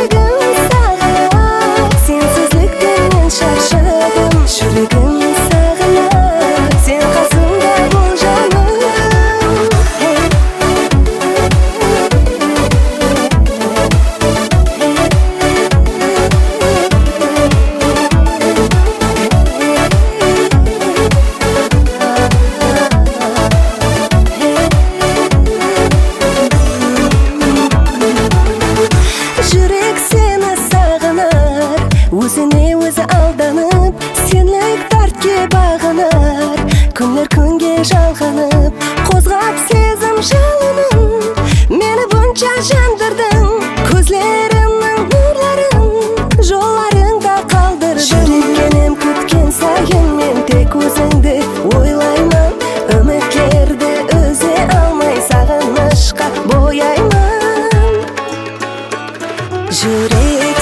жүрегім сағынар, сенсіздіктен мен шаршадым. Жүрегім сағынар, сен қасымда бол жаным. Жүрек сені сағынар, өзіне өзі алданып, сенлік дертке бағынар. Күндер күнге жалғанып, қозғап сезім жалынын, мені бұнша жандырдың. Көзлерімнің нұрларын жолдарыңда қалдырдың. Жүрегенім күткен сайын мен тек өзіңді ойлаймын. Үмітлерді үзе алмай сағынышқа бояймын. Жүрек